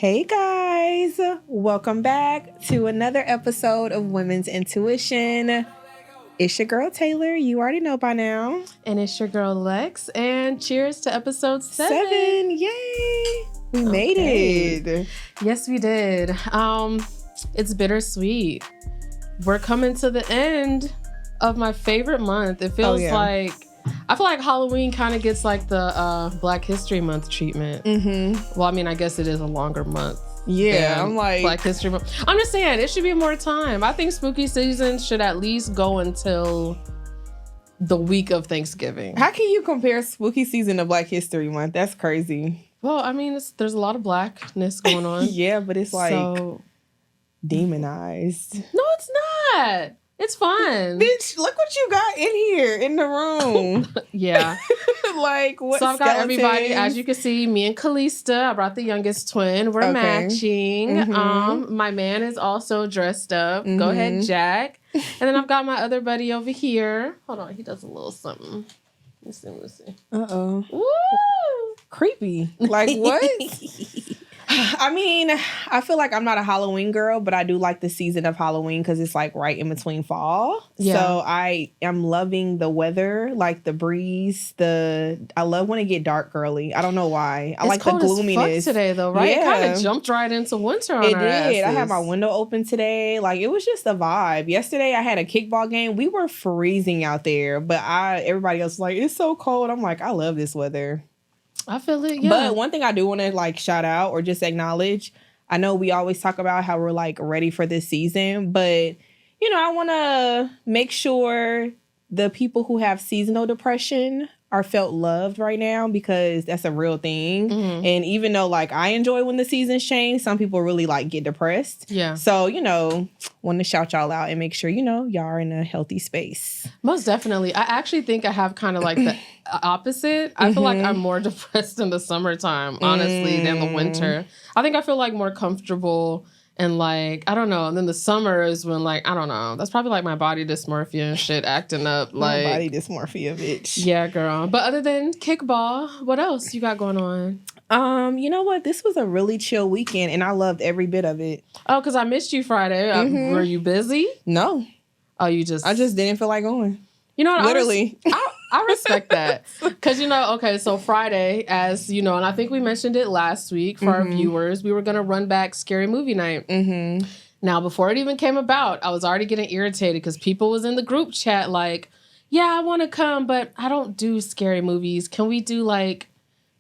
Hey guys, welcome back to another episode of Women's Intuition. It's your girl Taylor, you already know by now. And it's your girl Lex, and cheers to episode 7. Yay! We made it. Yes, we did. It's bittersweet. We're coming to the end of my favorite month. It feels like I feel like Halloween kind of gets like the Black History Month treatment. Mm-hmm. Well, I mean, I guess it is a longer month. Yeah, I'm like Black History Month. I'm just saying it should be more time. I think spooky season should at least go until the week of Thanksgiving. How can you compare spooky season to Black History Month? That's crazy. Well, I mean, there's a lot of blackness going on. Yeah, but it's like demonized. No, it's not. It's fun. Bitch, look what you got in here in the room. Yeah. Like, what? So I've got everybody, as you can see, me and Kalista. I brought the youngest twin. We're matching. Mm-hmm. My man is also dressed up. Mm-hmm. Go ahead, Jack. And then I've got my other buddy over here. Hold on, he does a little something. Let's see. Uh-oh. Woo! Creepy. Like, what? I mean, I feel like I'm not a Halloween girl, but I do like the season of Halloween because it's like right in between fall. Yeah. So I am loving the weather, like the breeze. I love when it get dark early. I don't know why. I like the gloominess. As fuck today, though, right? Yeah. It kind of jumped right into winter on our asses. I had my window open today. Like, it was just a vibe. Yesterday, I had a kickball game. We were freezing out there, but everybody else was like, it's so cold. I'm like, I love this weather. I feel it, yeah. But one thing I do want to like shout out or just acknowledge, I know we always talk about how we're like ready for this season, but you know, I want to make sure the people who have seasonal depression are felt loved right now because that's a real thing. Mm-hmm. And even though like I enjoy when the seasons change, some people really like get depressed. Yeah. So, you know, want to shout y'all out and make sure, you know, y'all are in a healthy space. Most definitely. I actually think I have kind of like the opposite. I feel like I'm more depressed in the summertime, honestly, than the winter. I think I feel like more comfortable and like, I don't know. And then the summer is when like, I don't know. That's probably like my body dysmorphia and shit acting up. Like my body dysmorphia, bitch. Yeah, girl. But other than kickball, what else you got going on? You know what? This was a really chill weekend and I loved every bit of it. Oh, because I missed you Friday. Were you busy? No. Oh, I just didn't feel like going. You know what? Literally. I respect that. Because, you know, okay, so Friday, as you know, and I think we mentioned it last week for our viewers, we were going to run back Scary Movie Night. Mm-hmm. Now, before it even came about, I was already getting irritated because people was in the group chat like, yeah, I want to come, but I don't do scary movies. Can we do like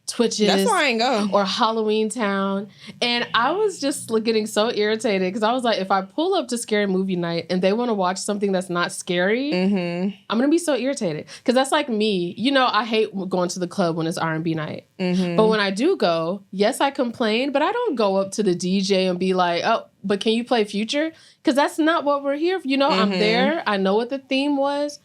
Twitches? That's why I ain't go. Or Halloween Town. And I was just getting so irritated because I was like, if I pull up to Scary Movie Night and they want to watch something that's not scary, I'm going to be so irritated. Because that's like me. You know, I hate going to the club when it's R&B night. Mm-hmm. But when I do go, yes, I complain, but I don't go up to the DJ and be like, oh, but can you play Future? Because that's not what we're here for. You know, I'm there. I know what the theme was.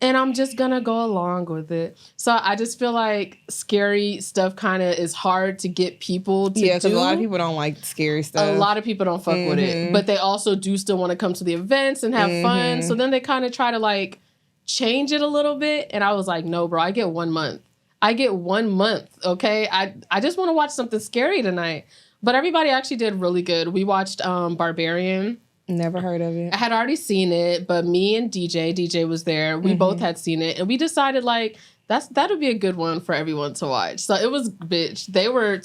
And I'm just going to go along with it. So I just feel like scary stuff kind of is hard to get people to do. Yeah, because a lot of people don't like scary stuff. A lot of people don't fuck with it. But they also do still want to come to the events and have fun. So then they kind of try to like change it a little bit. And I was like, no, bro, I get 1 month. I get 1 month, okay? I just want to watch something scary tonight. But everybody actually did really good. We watched Barbarian. Never heard of it. I had already seen it, but me and DJ was there. We both had seen it, and we decided like that would be a good one for everyone to watch. So it was, bitch. They were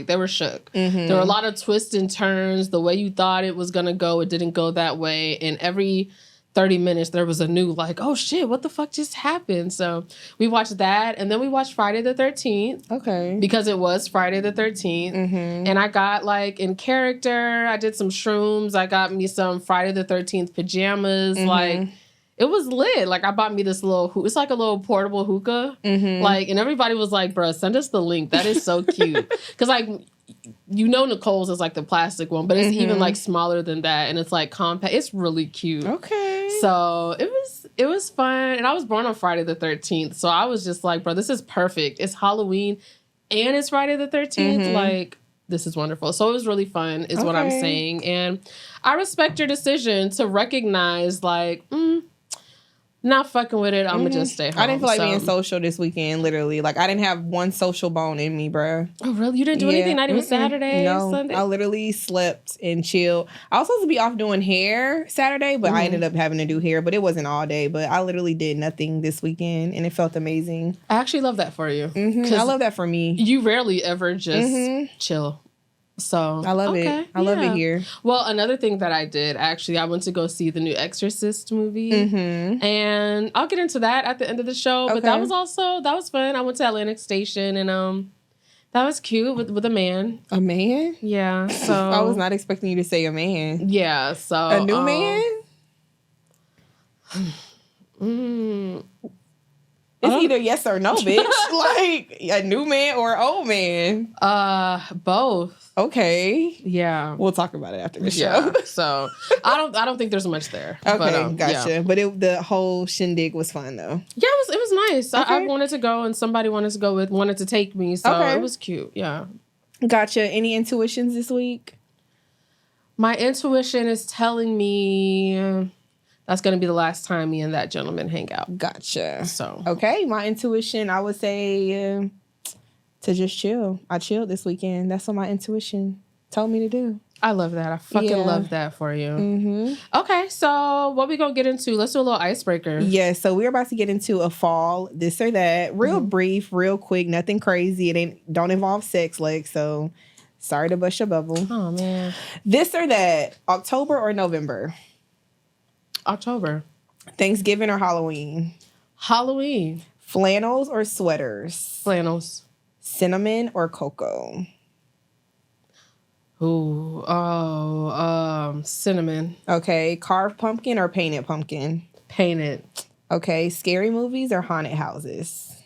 they were shook. There were a lot of twists and turns. The way you thought it was gonna go, it didn't go that way. And every 30 minutes, there was a new, like, oh, shit, what the fuck just happened? So we watched that, and then we watched Friday the 13th. Okay. Because it was Friday the 13th. And I got, like, in character, I did some shrooms. I got me some Friday the 13th pajamas. Like, it was lit. Like, I bought me this little, it's like a little portable hookah. Like, and everybody was like, bruh, send us the link. That is so cute. Because, like, you know Nicole's is like the plastic one, but it's even like smaller than that, and it's like compact. It's really cute. Okay. So it was fun, and I was born on Friday the 13th, so I was just like, bro, this is perfect. It's Halloween, and it's Friday the 13th. Like, this is wonderful. So it was really fun, is what I'm saying, and I respect your decision to recognize like. not fucking with it, I'm gonna just stay home. I didn't feel like being social this weekend, literally. Like, I didn't have one social bone in me, bruh. Oh, really? You didn't do anything? Not even Saturday, no, Sunday? I literally slept and chilled. I was supposed to be off doing hair Saturday, but I ended up having to do hair, but it wasn't all day. But I literally did nothing this weekend, and it felt amazing. I actually love that for you. I love that for me. You rarely ever just chill. So I love it. I love it here. Well, another thing that I did, actually, I went to go see the new Exorcist movie. And I'll get into that at the end of the show. But that was fun. I went to Atlantic Station, and that was cute with a man. A man? Yeah. So I was not expecting you to say a man. Yeah. So a new man? It's either yes or no, bitch. Like a new man or old man. Both. Okay. Yeah. We'll talk about it after the show. Yeah. So I don't think there's much there. Okay, but, gotcha. Yeah. But the whole shindig was fun though. Yeah, it was nice. Okay. I wanted to go, and somebody wanted to take me, so it was cute. Yeah. Gotcha. Any intuitions this week? My intuition is telling me that's going to be the last time me and that gentleman hang out. Gotcha. So okay, my intuition, I would say to just chill. I chilled this weekend. That's what my intuition told me to do. I love that. I fucking love that for you. Okay, so what we gonna get into? Let's do a little icebreaker. Yeah, so we're about to get into a fall this or that. Real brief, real quick, nothing crazy. It don't involve sex, like, so sorry to bust your bubble. Oh man. This or that, October or November? October. Thanksgiving or Halloween? Halloween. Flannels or sweaters? Flannels. Cinnamon or cocoa? Cinnamon. Okay. Carved pumpkin or painted pumpkin? Painted. Okay. Scary movies or haunted houses?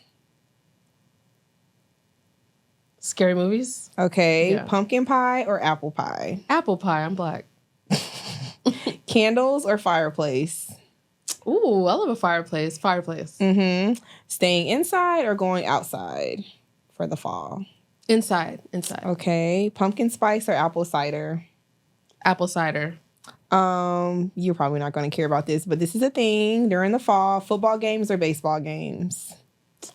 Scary movies. Okay. Yeah. Pumpkin pie or apple pie? Apple pie. I'm black. Candles or fireplace? Ooh, I love a fireplace. Fireplace. Staying inside or going outside for the fall? Inside. Okay. Pumpkin spice or apple cider? Apple cider. You're probably not going to care about this, but this is a thing during the fall. Football games or baseball games?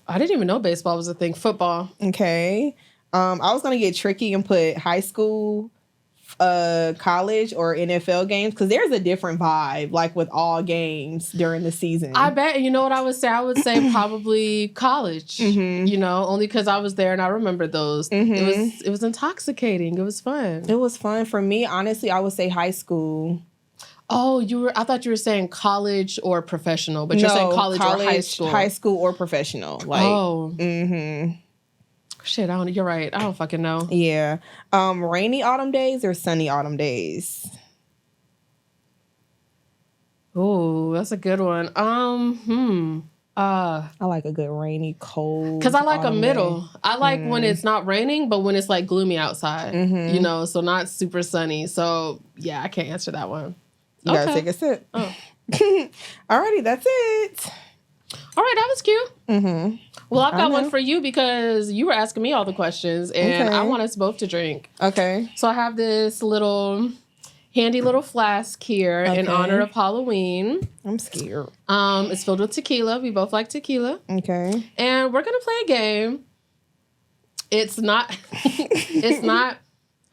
I didn't even know baseball was a thing. Football. Okay. I was going to get tricky and put high school, college or NFL games, because there's a different vibe, like with all games during the season. I bet. You know what I would say? I would say probably college. You know, only because I was there and I remember those. It was intoxicating. It was fun. It was fun for me. Honestly, I would say high school. Oh, I thought you were saying college or professional, but you're saying college or high school. High school or professional. Like, Shit, you're right. I don't fucking know. Yeah. Rainy autumn days or sunny autumn days? Oh, that's a good one. I like a good rainy, cold. Because I like a middle. Day. I like when it's not raining, but when it's like gloomy outside. You know, so not super sunny. So yeah, I can't answer that one. You gotta take a sip. Oh. Alrighty, that's it. All right, that was cute. Well, I've got one for you because you were asking me all the questions, and I want us both to drink. Okay. So I have this handy little flask here in honor of Halloween. I'm scared. It's filled with tequila. We both like tequila. Okay. And we're gonna play a game. It's not. It's not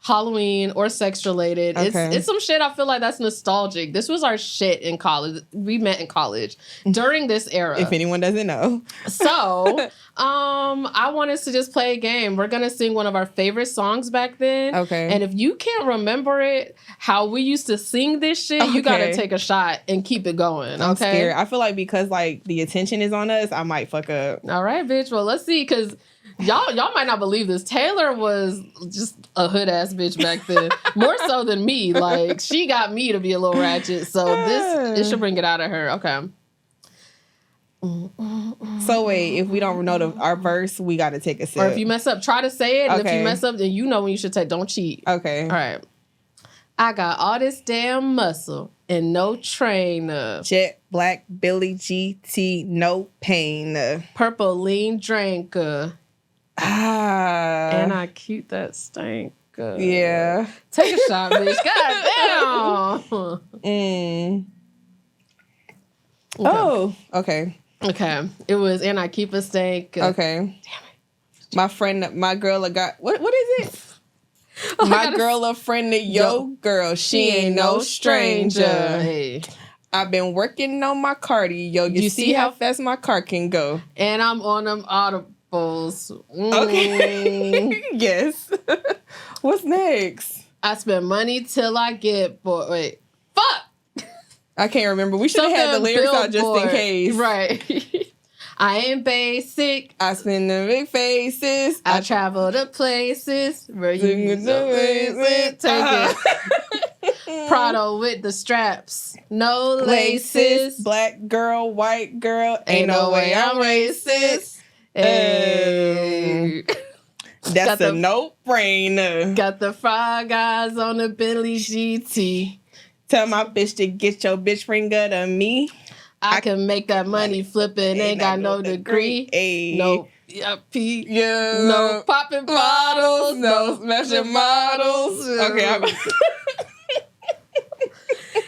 Halloween or sex related. Okay. It's some shit I feel like that's nostalgic. This was our shit in college. We met in college during this era. If anyone doesn't know. So, I want us to just play a game. We're going to sing one of our favorite songs back then. Okay. And if you can't remember it, how we used to sing this shit, you got to take a shot and keep it going. I'm scared. I feel like because like the attention is on us, I might fuck up. All right, bitch. Well, let's see, because y'all might not believe this. Taylor was just a hood ass bitch back then, more so than me. Like she got me to be a little ratchet, so it should bring it out of her. Okay. So wait, if we don't know our verse, we got to take a sip. Or if you mess up, try to say it. And if you mess up, then you know when you should take. Don't cheat. Okay. All right. I got all this damn muscle and no trainer. Jet black Billy GT, no pain. Purple lean drinker. And I cute that stank. Yeah. Take a shot, bitch. God damn. Okay. Oh, okay. Okay. It was, and I keep a stank. Okay. Damn it. My friend, my girl, got what is it? Oh, my girl, a friend of your girl. She ain't no stranger. Hey. I've been working on my cardio. You see how fast my car can go. And I'm on them audibles. Okay. Yes. What's next? I spend money till I get bored. Wait. Fuck! I can't remember. We should have had the lyrics out just in case. Right. I ain't basic. I spend the big faces. I travel to places where you take it. Prado with the straps. No laces. Black girl, white girl. Ain't no way I'm racist. Hey. That's a no-brainer. Got the frog eyes on the Bentley GT. Tell my bitch to get your bitch finger to me. I can make that money flipping. Ain't got no degree. Ay. No P. Yeah. No popping bottles. No smashing models. Okay.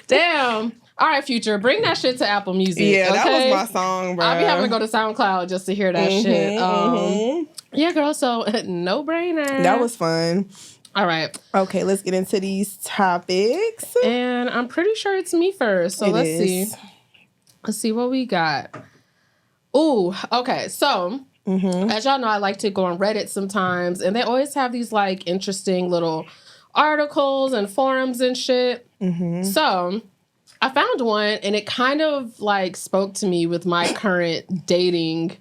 Damn. All right, Future. Bring that shit to Apple Music. Yeah, okay? that was my song, bro. I'll be having to go to SoundCloud just to hear that shit. Yeah, girl. So, no brainer. That was fun. All right. Okay, let's get into these topics. And I'm pretty sure it's me first. So let's see. Let's see what we got. Ooh, okay. So, as y'all know, I like to go on Reddit sometimes, and they always have these like interesting little articles and forums and shit. So, I found one, and it kind of like spoke to me with my current dating,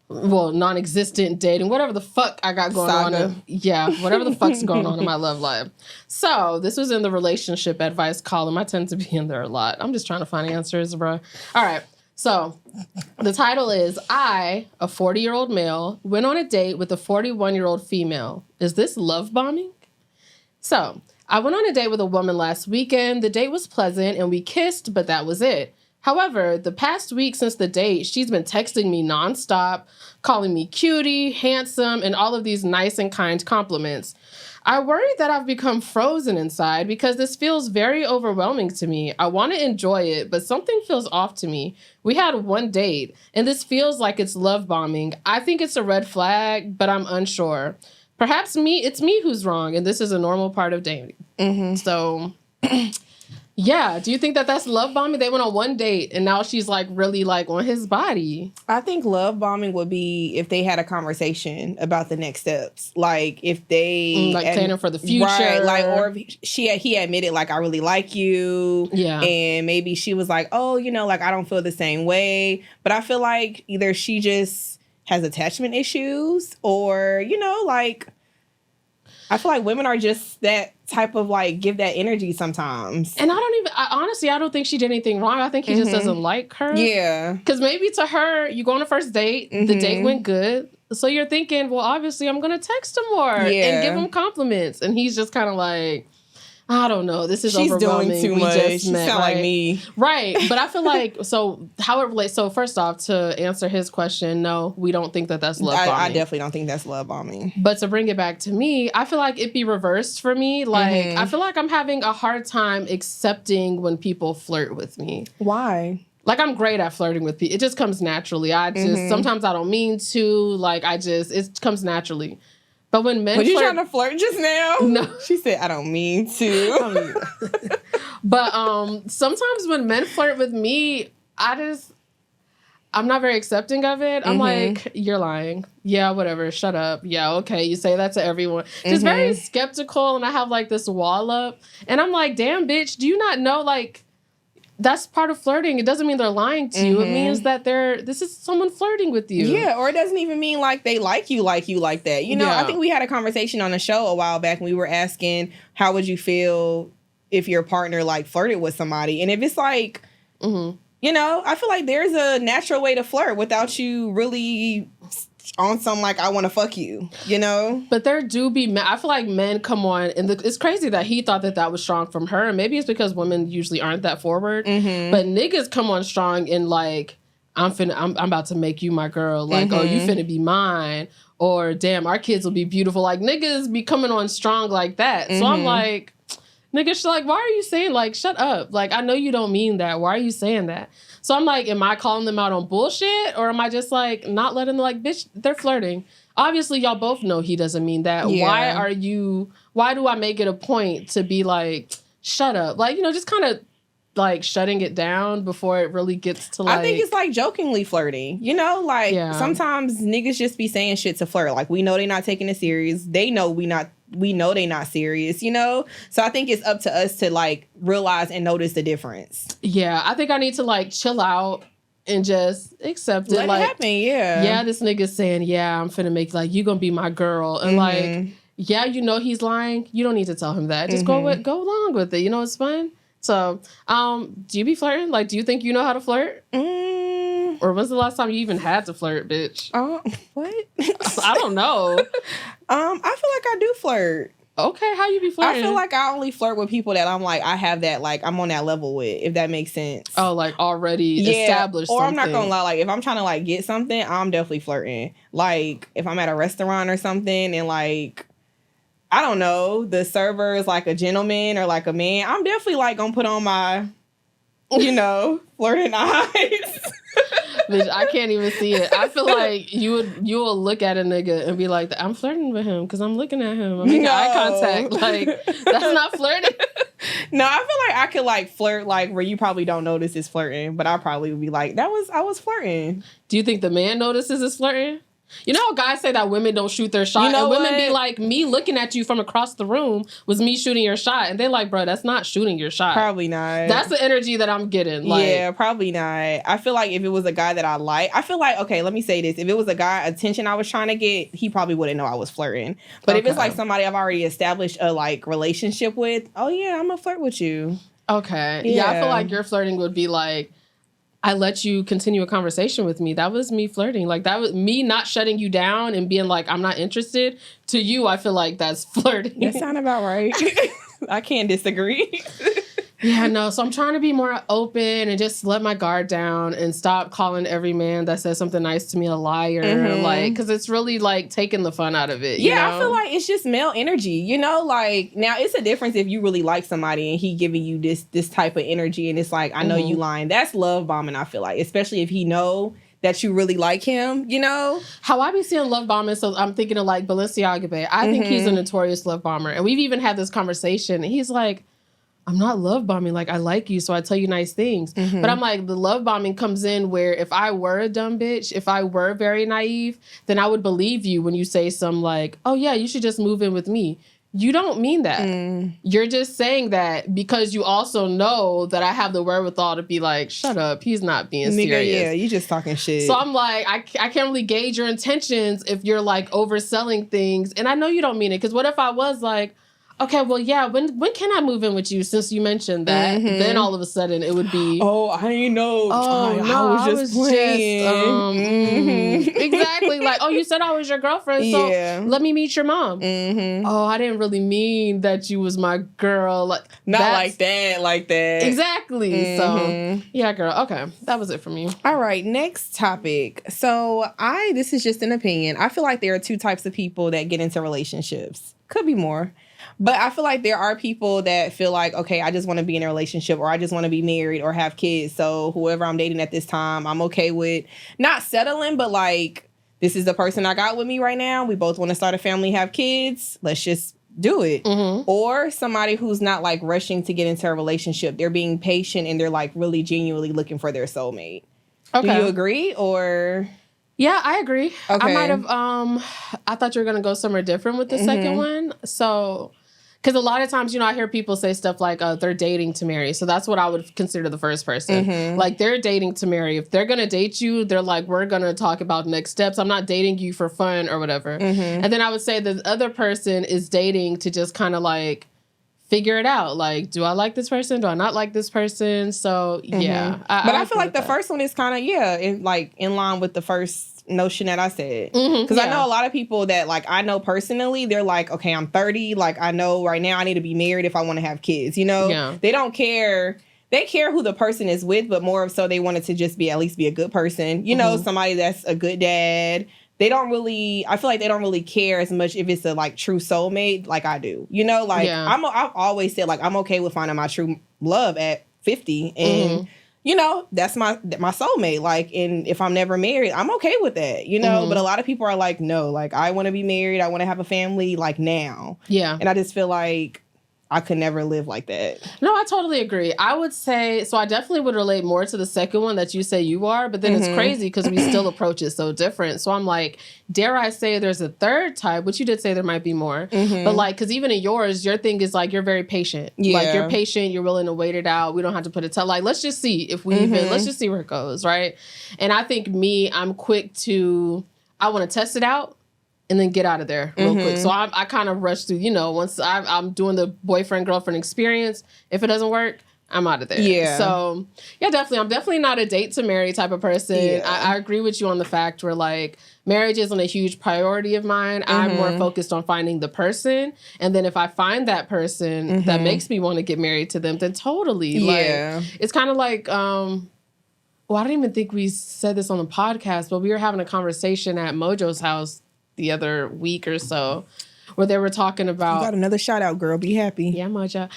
well, non-existent dating, whatever the fuck I got going on. Yeah, whatever the fuck's going on in my love life. So this was in the relationship advice column. I tend to be in there a lot. I'm just trying to find answers, bro. All right. So the title is, I, a 40-year-old male, went on a date with a 41-year-old female. Is this love bombing? So I went on a date with a woman last weekend. The date was pleasant and we kissed, but that was it. However, the past week since the date, she's been texting me nonstop, calling me cutie, handsome, and all of these nice and kind compliments. I worry that I've become frozen inside because this feels very overwhelming to me. I want to enjoy it, but something feels off to me. We had one date, and this feels like it's love bombing. I think it's a red flag, but I'm unsure. Perhaps it's me who's wrong, and this is a normal part of dating. So... Yeah. Do you think that that's love bombing? They went on one date and now she's like really like on his body. I think love bombing would be if they had a conversation about the next steps. Like if they like planning for the future. Right. Like, or if he admitted like, I really like you. Yeah. And maybe she was like, oh, like I don't feel the same way. But I feel like either she just has attachment issues or, like I feel like women are just that type of like give that energy sometimes. And honestly, I don't think she did anything wrong. I think he just doesn't like her. Yeah. Because maybe to her, you go on a first date, the date went good. So you're thinking, well, obviously I'm going to text him more and give him compliments. And he's just kind of like, I don't know. This is overwhelming. She's doing too much. She sound like me. Right. But I feel like, so how it relates. So first off, to answer his question, no, we don't think that that's love bombing. I definitely don't think that's love bombing. But to bring it back to me, I feel like it'd be reversed for me. Like, I feel like I'm having a hard time accepting when people flirt with me. Why? Like, I'm great at flirting with people. It just comes naturally. I just, sometimes I don't mean to. Like, it comes naturally. But when men were you trying to flirt just now? No. She said, I don't mean to. But sometimes when men flirt with me, I'm not very accepting of it. I'm like, you're lying. Yeah, whatever. Shut up. Yeah, okay. You say that to everyone. Just very skeptical, and I have like this wall up. And I'm like, damn, bitch, do you not know, like, that's part of flirting. It doesn't mean they're lying to you. It means that this is someone flirting with you. Yeah, or it doesn't even mean like they like you like that. I think we had a conversation on the show a while back and we were asking, how would you feel if your partner like flirted with somebody? And if it's like, I feel like there's a natural way to flirt without you really on some like, I want to fuck you, But there do be men. I feel like men come on, and it's crazy that he thought that was strong from her. And maybe it's because women usually aren't that forward. But niggas come on strong in like, I'm about to make you my girl. Like, oh, you finna be mine. Or damn, our kids will be beautiful. Like, niggas be coming on strong like that. So I'm like, niggas, like, why are you saying, like, shut up? Like, I know you don't mean that. Why are you saying that? So I'm like, am I calling them out on bullshit? Or am I just like not letting them, like, bitch, they're flirting. Obviously, y'all both know he doesn't mean that. Yeah. Why do I make it a point to be like, shut up? Like, just kind of like shutting it down before it really gets to like... I think it's like jokingly flirting. Sometimes niggas just be saying shit to flirt. Like, we know they not taking it serious. They know we know they not serious, So I think it's up to us to like realize and notice the difference. Yeah, I think I need to like chill out and just accept it. Let it happen, yeah. Yeah, this nigga's saying, yeah, I'm finna make, like, you gonna be my girl. And like, yeah, he's lying. You don't need to tell him that. Just go along with it. It's fun. So, do you be flirting? Like, do you think you know how to flirt? Or when's the last time you even had to flirt, bitch? What? I don't know. I feel like I do flirt. Okay, how you be flirting? I feel like I only flirt with people that I'm like, I have that, like, I'm on that level with, if that makes sense. Oh, like already established or something. I'm not gonna lie, like, if I'm trying to, like, get something, I'm definitely flirting. Like, if I'm at a restaurant or something and, like, I don't know, the server is, like, a gentleman or, like, a man, I'm definitely, like, gonna put on my, flirting eyes. Bitch, I can't even see it. I feel like you will look at a nigga and be like, I'm flirting with him because I'm looking at him. I'm making eye contact. Like, that's not flirting. No, I feel like I could like flirt like where you probably don't notice it's flirting, but I probably would be like, I was flirting. Do you think the man notices it's flirting? You know how guys say that women don't shoot their shot? And women be like, me looking at you from across the room was me shooting your shot. And they're like, bro, that's not shooting your shot. Probably not. That's the energy that I'm getting. Like, yeah, probably not. I feel like if it was a guy that I like, I feel like, okay, let me say this. If it was a guy attention I was trying to get, he probably wouldn't know I was flirting. But if it's like somebody I've already established a like relationship with, oh yeah, I'm gonna flirt with you. Okay. Yeah, I feel like your flirting would be like, I let you continue a conversation with me. That was me flirting. Like, that was me not shutting you down and being like, I'm not interested. To you, I feel like that's flirting. That sound about right. I can't disagree. Yeah, no. So I'm trying to be more open and just let my guard down and stop calling every man that says something nice to me a liar. Like, because it's really like taking the fun out of it. Yeah, I feel like it's just male energy. Like, now it's a difference if you really like somebody and he giving you this type of energy and it's like, I know you lying. That's love bombing, I feel like. Especially if he know that you really like him, How I be seeing love bombing, so I'm thinking of like Balenciaga Bay. I think he's a notorious love bomber. And we've even had this conversation. And he's like, I'm not love bombing. Like, I like you, so I tell you nice things. But I'm like, the love bombing comes in where if I were a dumb bitch, if I were very naive, then I would believe you when you say some like, oh yeah, you should just move in with me. You don't mean that. You're just saying that because you also know that I have the wherewithal to be like, shut up, he's not being serious. Yeah, you just talking shit. So I'm like, I can't really gauge your intentions if you're like overselling things. And I know you don't mean it, because what if I was like, okay, well, yeah, when can I move in with you since you mentioned that? Then all of a sudden it would be... Oh, I ain't know. Oh, no, I was just playing. Exactly. Like, oh, you said I was your girlfriend, so let me meet your mom. Oh, I didn't really mean that you was my girl. Like, not like that. Exactly. So, yeah, girl. Okay, that was it for me. All right, next topic. So, this is just an opinion. I feel like there are two types of people that get into relationships. Could be more. But I feel like there are people that feel like, okay, I just want to be in a relationship or I just want to be married or have kids. So whoever I'm dating at this time, I'm okay with not settling, but like, this is the person I got with me right now. We both want to start a family, have kids. Let's just do it. Or somebody who's not like rushing to get into a relationship. They're being patient and they're like really genuinely looking for their soulmate. Okay. Do you agree or... Yeah, I agree. Okay. I might have, I thought you were going to go somewhere different with the second one. So, because a lot of times, I hear people say stuff like they're dating to marry. So that's what I would consider the first person. Like, they're dating to marry. If they're going to date you, they're like, we're going to talk about next steps. I'm not dating you for fun or whatever. And then I would say the other person is dating to just kind of like figure it out. Like, do I like this person? Do I not like this person? So, yeah. But I feel like the first one is kind of, in line with the first notion that I said. Because I know a lot of people that, like, I know personally, they're like, okay, I'm 30. Like, I know right now I need to be married if I want to have kids, Yeah. They don't care. They care who the person is with, but more so they wanted to just at least be a good person. Somebody that's a good dad. They don't really, I feel like they don't really care as much if it's a like true soulmate like I do. I've always said like I'm okay with finding my true love at 50 and you know, that's my soulmate. Like, and if I'm never married, I'm okay with that, you know? But a lot of people are like, no, like, I want to be married. I want to have a family, like, now. Yeah. And I just feel like I could never live like that. No, I totally agree. I would say, so I definitely would relate more to the second one that you say you are, but then it's crazy because we still approach it so different. So I'm like, dare I say there's a third type, which you did say there might be more. But like, because even in yours, your thing is like, you're very patient. Yeah. Like, you're patient, you're willing to wait it out. We don't have to put like, let's just see if we even, let's just see where it goes, right? And I think I'm quick to, I want to test it out and then get out of there real quick. So I kind of rush through, you know, once I'm doing the boyfriend-girlfriend experience, if it doesn't work, I'm out of there. Yeah. So, yeah, definitely. I'm definitely not a date to marry type of person. Yeah. I agree with you on the fact where, like, marriage isn't a huge priority of mine. I'm more focused on finding the person. And then if I find that person that makes me want to get married to them, then totally. Yeah. Like, it's kind of like... well, I don't even think we said this on the podcast, but we were having a conversation at Mojo's house the other week or so, where they were talking about... You got another shout out, girl. Be happy. Yeah, Mojo.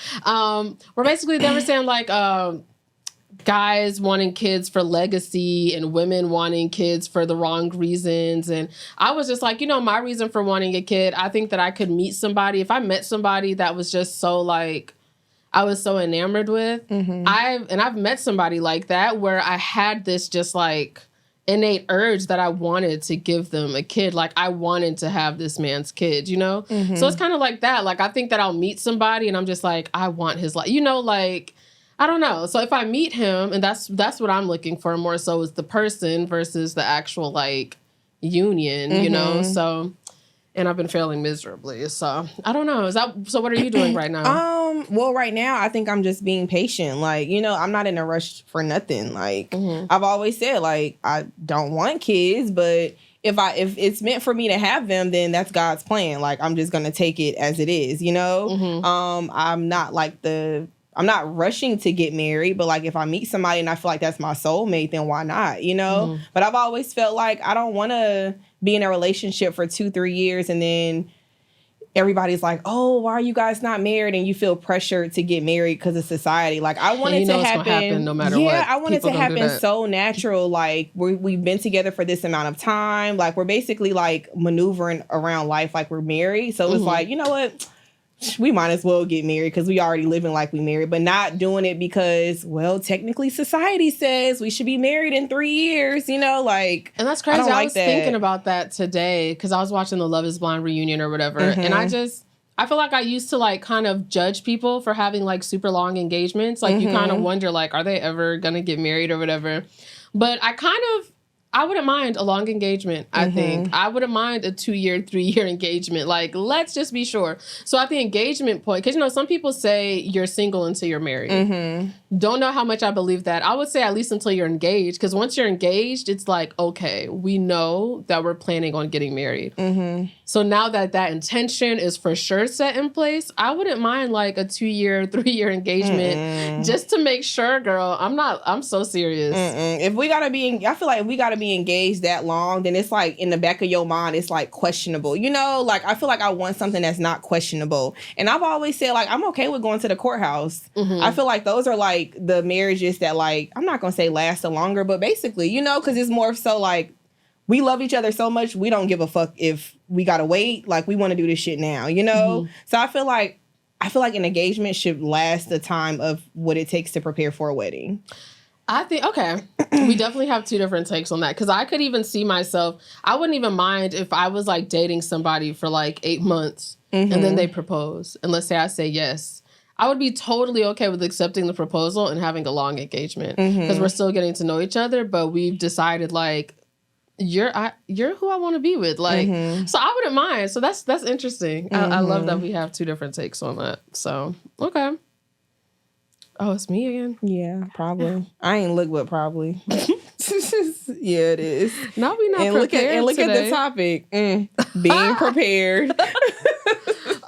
Where basically they were saying, like, guys wanting kids for legacy and women wanting kids for the wrong reasons. And I was just like, you know, my reason for wanting a kid, I think that I could meet somebody. If I met somebody that was just so, like... I was so enamored with. I've met somebody like that where I had this just like innate urge that I wanted to give them a kid. Like I wanted to have this man's kid, you know? So it's kind of like that. Like I think that I'll meet somebody and I'm just like, I want his life, you know, like, I don't know. So if I meet him, and that's what I'm looking for more so is the person versus the actual like union, you know? So... And I've been failing miserably. So I don't know. So what are you doing right now? Well, right now I think I'm just being patient. Like, you know, I'm not in a rush for nothing. Like I've always said, like, I don't want kids, but if it's meant for me to have them, then that's God's plan. Like I'm just gonna take it as it is, you know? I'm not rushing to get married, but like if I meet somebody and I feel like that's my soulmate, then why not, you know? But I've always felt like I don't want to be in a relationship for 2-3 years and then everybody's like, oh, why are you guys not married? And you feel pressured to get married because of society. Like I want it to happen no matter what. Yeah, I want it to happen so natural. Like we've been together for this amount of time. Like we're basically like maneuvering around life like we're married. So it's like, you know what? We might as well get married because we already living like we married, but not doing it because, well, technically society says we should be married in 3 years, you know, like. And that's crazy. I was thinking about that today because I was watching the Love is Blind reunion or whatever. And I feel like I used to like kind of judge people for having like super long engagements. Like you kind of wonder like, are they ever going to get married or whatever? But I wouldn't mind a long engagement, I think. I wouldn't mind a 2-year, 3-year engagement. Like, let's just be sure. So at the engagement point, because, you know, some people say you're single until you're married. Don't know how much I believe that. I would say at least until you're engaged. Because once you're engaged, it's like, okay, we know that we're planning on getting married. So now that intention is for sure set in place, I wouldn't mind like a 2-year, 3-year engagement just to make sure, girl, I'm so serious. If we gotta be, I feel like if we gotta be engaged that long, then it's like in the back of your mind, it's like questionable. You know, like I feel like I want something that's not questionable. And I've always said like, I'm okay with going to the courthouse. I feel like those are like the marriages that like, I'm not gonna say last a longer, but basically, you know, because it's more so like, we love each other so much, we don't give a fuck if we gotta wait. Like, we want to do this shit now, you know? So I feel like an engagement should last the time of what it takes to prepare for a wedding. I think, okay, we definitely have two different takes on that. Because I could even see myself, I wouldn't even mind if I was like dating somebody for like 8 months and then they propose. And let's say I say yes. I would be totally okay with accepting the proposal and having a long engagement. Because we're still getting to know each other, but we've decided like, you're who I want to be with. Like, so I wouldn't mind. So that's interesting. I love that we have two different takes on that. So, okay. Oh, it's me again? Yeah, probably. I ain't look, but probably. Yeah, it is. Now we not prepared look today. at the topic. Being prepared.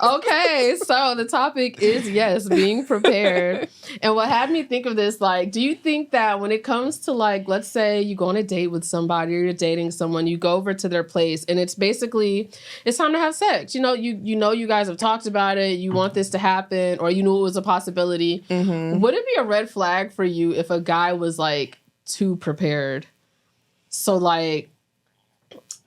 Okay, so the topic is, yes, being prepared. And what had me think of this, like, do you think that when it comes to, like, let's say you go on a date with somebody or you're dating someone, you go over to their place and it's basically, it's time to have sex. You know, you guys have talked about it, you want this to happen, or you knew it was a possibility. Mm-hmm. Would it be a red flag for you if a guy was, like, too prepared? So, like,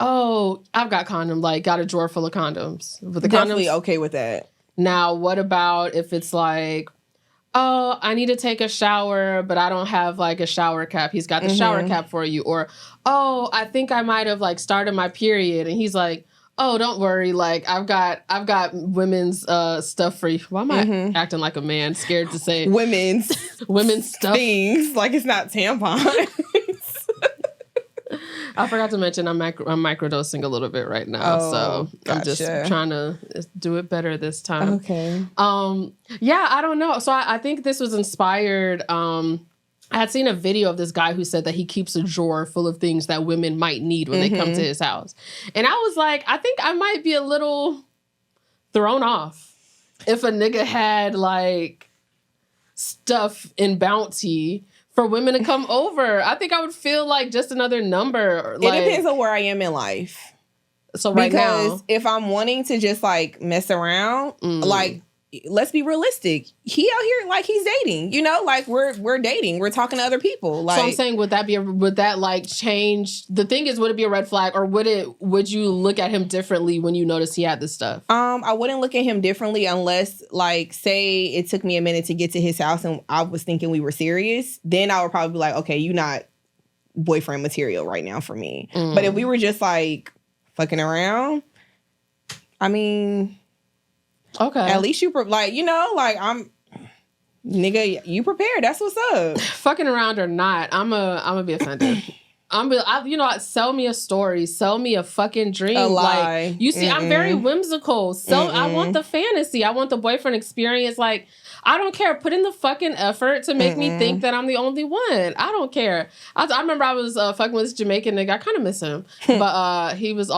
oh, I've got condoms, like, got a drawer full of condoms. With the Definitely condoms, okay with that. now, what about if it's like, oh, I need to take a shower, but I don't have like a shower cap. He's got the shower cap for you. Or, oh, I think I might have like started my period. And he's like, oh, don't worry. Like I've got women's stuff for you. Why am I acting like a man? Scared to say Women's stuff. Things. Like it's not tampons. I forgot to mention I'm microdosing a little bit right now, so gotcha. I'm just trying to do it better this time. Okay. Yeah, I don't know. So I think this was inspired. I had seen a video of this guy who said that he keeps a drawer full of things that women might need when they come to his house, and I was like, I think I might be a little thrown off if a nigga had like stuff in Bounty for women to come over. I think I would feel like just another number. Like, it depends on where I am in life. So right because now, if I'm wanting to just like mess around, like let's be realistic. He out here like he's dating, you know, like we're dating. We're talking to other people. Like, so I'm saying, would that like change? The thing is, would it be a red flag, or would you look at him differently when you noticed he had this stuff? I wouldn't look at him differently unless, like, say it took me a minute to get to his house and I was thinking we were serious. Then I would probably be like, okay, you're not boyfriend material right now for me. But if we were just like fucking around, I mean, okay, at least you like, you know, like nigga, you prepared. That's what's up. Fucking around or not, I'm gonna be offended. You know, sell me a story, sell me a fucking dream. A lie. Like, you see, I'm very whimsical. So I want the fantasy. I want the boyfriend experience. Like, I don't care. Put in the fucking effort to make me think that I'm the only one. I don't care. I remember I was fucking with this Jamaican nigga. I kind of miss him, but he was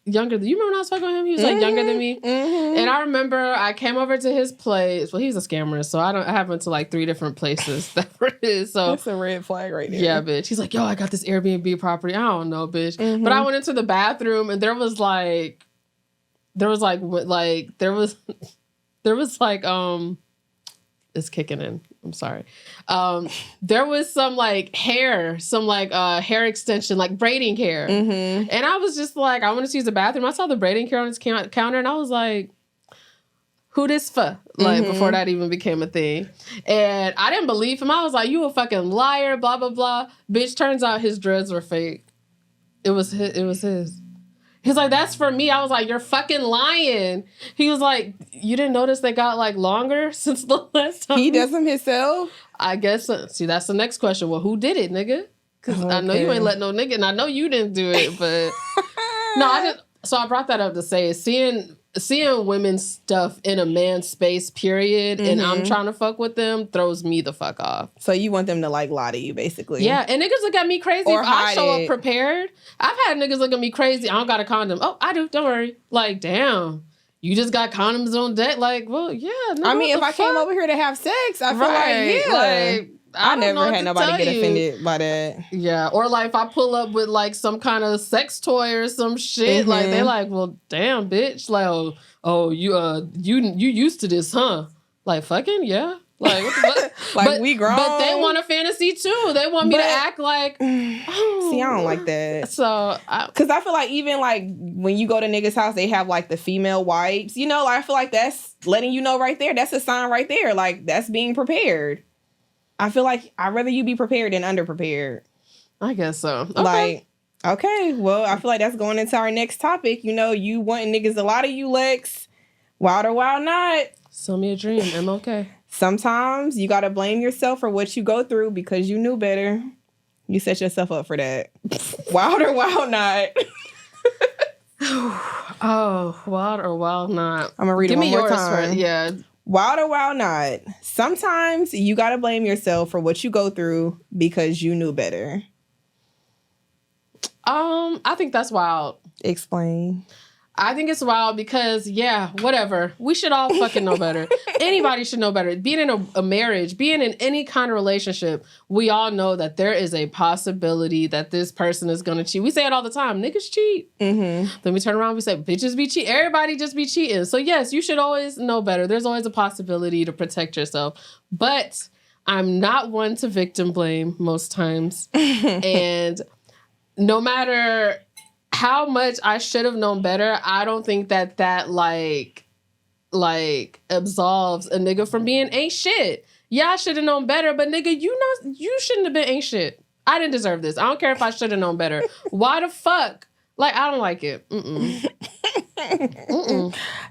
younger than you. Remember when I was fucking with him? He was like younger than me. And I remember I came over to his place. Well, he's a scammer, so I have went to like 3 different places that were his. So that's a red flag right there. Yeah, bitch. He's like, yo, I got this Airbnb property. I don't know, bitch. But I went into the bathroom and there was it's kicking in. I'm sorry. There was some like hair, hair extension, like braiding hair. And I was just like, I wanted to use the bathroom. I saw the braiding hair on his counter and I was like, who this for? Like, before that even became a thing. And I didn't believe him. I was like, you a fucking liar, blah, blah, blah. Bitch, turns out his dreads were fake. It was his. He's like, that's for me. I was like, you're fucking lying. He was like, you didn't notice they got like longer since the last time? He does them himself? I guess. See, that's the next question. Well, who did it, nigga? Because I know you ain't let no nigga, and I know you didn't do it, but no, I didn't. So I brought that up to say, seeing women's stuff in a man's space, period, and I'm trying to fuck with them, throws me the fuck off. So you want them to like lie to you, basically? Yeah, and niggas look at me crazy or if I show it. up prepared. I've had niggas look at me crazy. I don't got a condom. Oh, I do. Don't worry. Like, damn. You just got condoms on deck? Like, well, yeah. No, I mean, if I came over here to have sex, I feel like, yeah. Like, I never had nobody get offended by that. Yeah, or like if I pull up with like some kind of sex toy or some shit, like they like, well, damn, bitch, like, oh, you used to this, huh? Like, fucking, yeah. Like, what the fuck? Like, we grown. But they want a fantasy too. They want me to act like, oh. See, I don't like that. So, because I feel like even like when you go to niggas' house, they have like the female wipes. You know, like, I feel like that's letting you know right there. That's a sign right there. Like, that's being prepared. I feel like I'd rather you be prepared than underprepared. I guess so. Okay. Like, okay, well, I feel like that's going into our next topic. You know, you wanting niggas to lie to you, Lex. Wild or wild not. Sell me a dream. I'm okay. Sometimes you got to blame yourself for what you go through because you knew better. You set yourself up for that. Wild or wild not. Oh, wild or wild not. I'm going to read it one more time. First. Yeah. Wild or wild not. Sometimes you got to blame yourself for what you go through because you knew better. I think that's wild. Explain. I think it's wild because, yeah, whatever. We should all fucking know better. Anybody should know better. Being in a marriage, being in any kind of relationship, we all know that there is a possibility that this person is going to cheat. We say it all the time. Niggas cheat. Then we turn around and we say, bitches be cheating. Everybody just be cheating. So, yes, you should always know better. There's always a possibility to protect yourself. But I'm not one to victim blame most times. And no matter how much I should have known better, I don't think that like absolves a nigga from being ain't shit. Yeah, I should have known better, but nigga, you shouldn't have been ain't shit. I didn't deserve this. I don't care if I should have known better. Why the fuck? Like, I don't like it.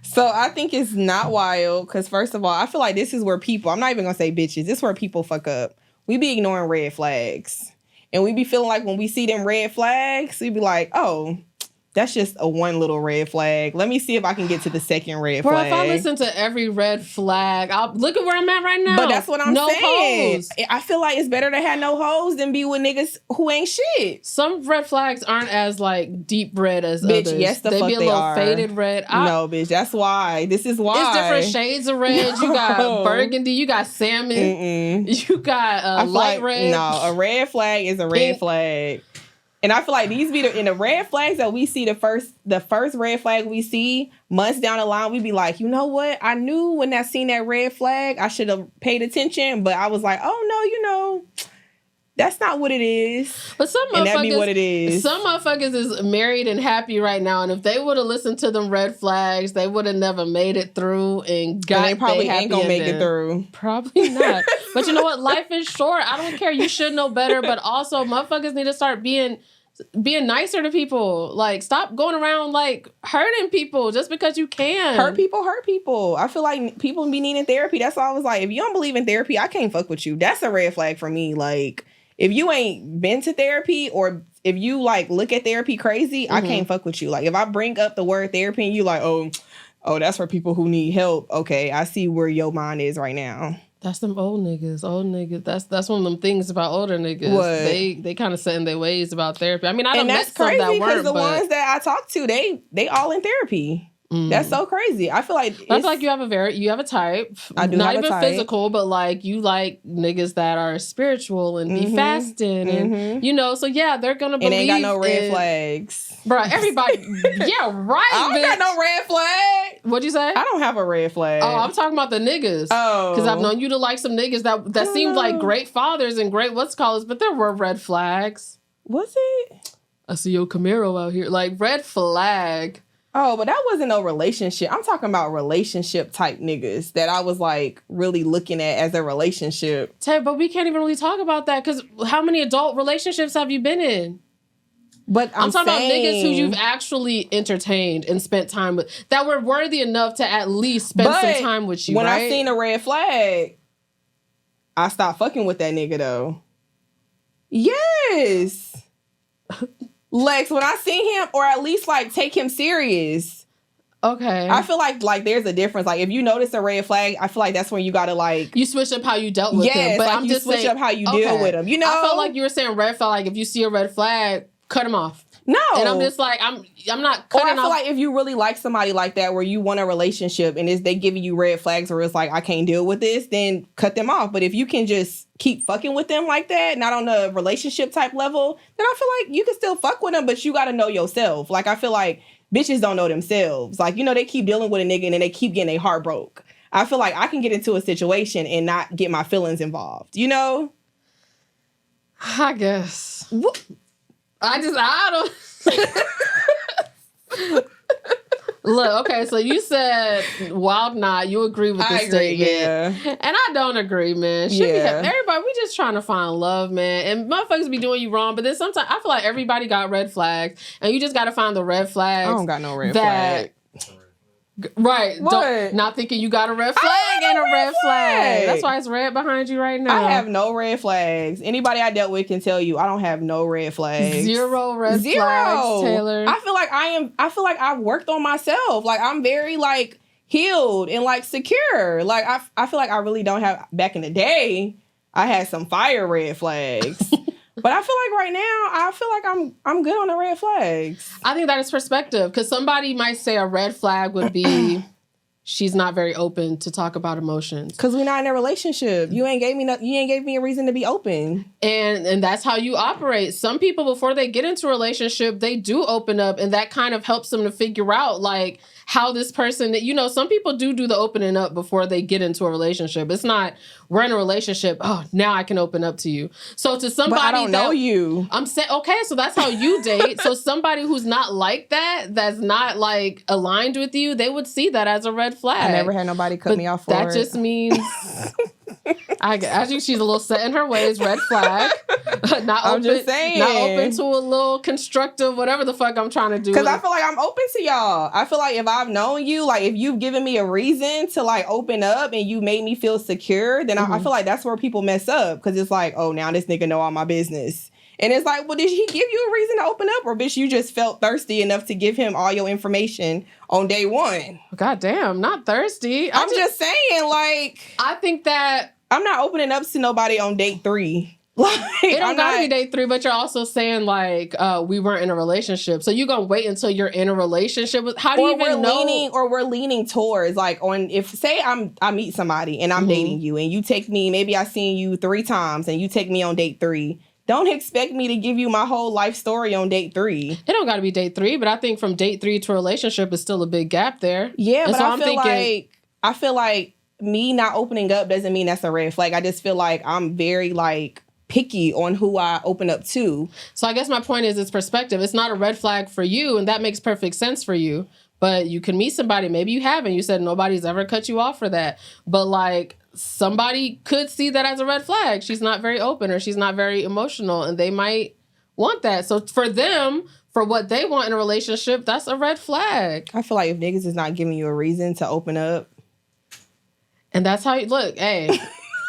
So I think it's not wild because, first of all, I feel like this is where people, I'm not even going to say bitches, this is where people fuck up. We be ignoring red flags. And we be feeling like when we see them red flags, we be like, oh, that's just a one little red flag. Let me see if I can get to the second red flag. Bro, if I listen to every red flag, look at where I'm at right now. But that's what I'm saying. Hoes. I feel like it's better to have no hoes than be with niggas who ain't shit. Some red flags aren't as like deep red as bitch, others. Yes, they fuck be a little are. Faded red. No, bitch, that's why. This is why. It's different shades of red. No. You got burgundy. You got salmon. You got light red. No, a red flag is a red flag. And I feel like these be in the red flags that we see the first red flag we see months down the line, we be like, you know what? I knew when I seen that red flag, I should have paid attention. But I was like, oh no, that's not what it is. But and that be what it is. Some motherfuckers is married and happy right now. And if they would have listened to them red flags, they would have never made it through and got. And they probably ain't gonna make it through. Probably not. But you know what? Life is short. I don't care. You should know better. But also, motherfuckers need to start being nicer to people. Like, stop going around like hurting people just because you can. Hurt people. I feel like people be needing therapy. That's why I was like, if you don't believe in therapy, I can't fuck with you. That's a red flag for me. Like, if you ain't been to therapy or if you like look at therapy crazy, I can't fuck with you. Like, if I bring up the word therapy and you like, oh, that's for people who need help. Okay, I see where your mind is right now. That's them old niggas. That's one of them things about older niggas. What? They kind of set in their ways about therapy. I mean, I don't know. And that's crazy because the ones that I talk to, they all in therapy. That's so crazy. I feel like you have a type. I do not have a even type. Physical, but like you like niggas that are spiritual and be fasting and you know. So yeah, they're gonna believe. And ain't got no red flags, bro. Everybody, yeah, right. I don't got no red flag. What'd you say? I don't have a red flag. Oh, I'm talking about the niggas. Oh, because I've known you to like some niggas that seemed like great fathers and great but there were red flags. Was it? I see your Camaro out here, like red flag. Oh, but that wasn't no relationship. I'm talking about relationship type niggas that I was like really looking at as a relationship. But we can't even really talk about that because how many adult relationships have you been in? But I'm talking about saying, niggas who you've actually entertained and spent time with that were worthy enough to at least spend some time with you. When right? I seen a red flag, I stopped fucking with that nigga though. Yes. Lex, when I see him, or at least like take him serious. Okay. I feel like there's a difference. Like if you notice a red flag, I feel like that's when you gotta like you switch up how you dealt with him. But like I'm you just switch saying, up how you deal with him. You know, I felt like you were saying red flag. Like if you see a red flag, cut him off. No, and I'm just like I'm not cutting off. Or I feel like if you really like somebody like that, where you want a relationship and they giving you red flags, where it's like I can't deal with this, then cut them off. But if you can just keep fucking with them like that, not on a relationship type level, then I feel like you can still fuck with them, but you got to know yourself. Like I feel like bitches don't know themselves. Like you know they keep dealing with a nigga and then they keep getting their heart broke. I feel like I can get into a situation and not get my feelings involved. You know? I guess. What? I don't. Look, okay, so you said wild not. You agree with the statement. Yeah. And I don't agree, man. Everybody, we just trying to find love, man. And motherfuckers be doing you wrong, but then sometimes I feel like everybody got red flags, and you just got to find the red flags. I don't got no red flag. Right. Not thinking you got a red flag and a red flag. That's why it's red behind you right now. I have no red flags. Anybody I dealt with can tell you I don't have no red flags. Zero red flags, Taylor. I feel like I've worked on myself. Like I'm very like healed and like secure. Like I feel like I really don't have. Back in the day, I had some fire red flags. But I feel like right now, I feel like I'm good on the red flags. I think that is perspective, because somebody might say a red flag would be she's not very open to talk about emotions. Because we're not in a relationship. You ain't gave me a reason to be open. And that's how you operate. Some people, before they get into a relationship, they do open up, and that kind of helps them to figure out like how this person, you know, some people do the opening up before they get into a relationship. It's not, we're in a relationship, oh, now I can open up to you. So to somebody but I don't know you. I'm saying, okay, so that's how you date. So somebody who's not like that, that's not like aligned with you, they would see that as a red flag. I never had nobody cut me off for that it. Just means I think she's a little set in her ways, red flag. I'm just saying. Not open to a little constructive, whatever the fuck I'm trying to do. Because I feel like I'm open to y'all. I feel like if I've known you, like if you've given me a reason to like open up and you made me feel secure, then I feel like that's where people mess up. Because it's like, oh, now this nigga know all my business. And it's like, well, did he give you a reason to open up? Or bitch, you just felt thirsty enough to give him all your information on day one? God damn, not thirsty. I'm just saying, like, I think that I'm not opening up to nobody on date 3. Like, it don't gotta be date 3, but you're also saying like we weren't in a relationship. So you gonna wait until you're in a relationship with, how do you even know? We're leaning towards like on, if say I meet somebody and I'm dating you and you take me, maybe I seen you 3 times and you take me on date 3. Don't expect me to give you my whole life story on date 3. It don't gotta be date 3, but I think from date 3 to a relationship is still a big gap there. Yeah, and but so I feel like me not opening up doesn't mean that's a red flag. I just feel like I'm very like picky on who I open up to. So I guess my point is, it's perspective. It's not a red flag for you, and that makes perfect sense for you. But you can meet somebody, maybe you haven't. You said nobody's ever cut you off for that. But like somebody could see that as a red flag. She's not very open or she's not very emotional, and they might want that. So for them, for what they want in a relationship, that's a red flag. I feel like if niggas is not giving you a reason to open up. And that's how you look, hey.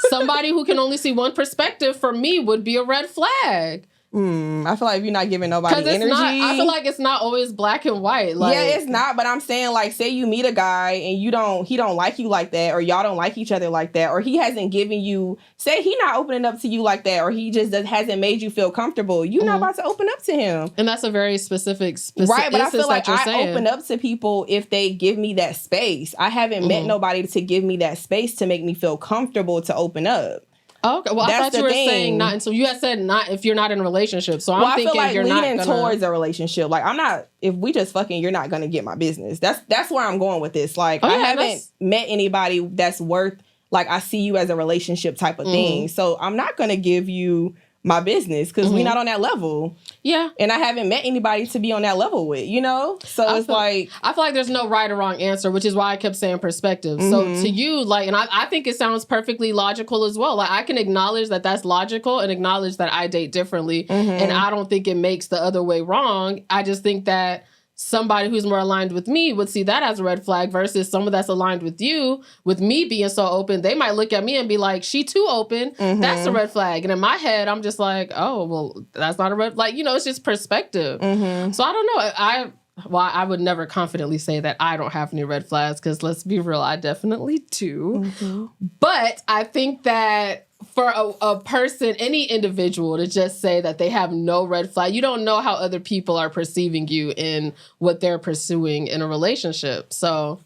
Somebody who can only see one perspective for me would be a red flag. I feel like if you're not giving nobody energy. I feel like it's not always black and white. Like, yeah, it's not. But I'm saying, like, say you meet a guy and he don't like you like that, or y'all don't like each other like that, or he hasn't given you, say he not opening up to you like that, or he just hasn't made you feel comfortable. You're not about to open up to him. And that's a very specific right. But I feel like I open up to people if they give me that space. I haven't met nobody to give me that space to make me feel comfortable to open up. Okay, well, I thought you were saying not until you had said not if you're not in a relationship. So I'm thinking I feel like you're leaning not gonna... towards a relationship. Like I'm not. If we just fucking, you're not gonna get my business. That's where I'm going with this. Like I haven't met anybody that's worth. Like I see you as a relationship type of thing. So I'm not gonna give you my business because we're not on that level. Yeah. And I haven't met anybody to be on that level with, you know? So I feel like there's no right or wrong answer, which is why I kept saying perspective. So to you, like, and I think it sounds perfectly logical as well. Like I can acknowledge that that's logical and acknowledge that I date differently. And I don't think it makes the other way wrong. I just think that somebody who's more aligned with me would see that as a red flag versus someone that's aligned with you, with me being so open. They might look at me and be like, she too open. That's a red flag. And in my head, I'm just like, oh, well, that's not a red flag. You know, it's just perspective. So I don't know. I would never confidently say that I don't have any red flags because let's be real, I definitely do. But I think that for a person, any individual to just say that they have no red flag, you don't know how other people are perceiving you in what they're pursuing in a relationship. So,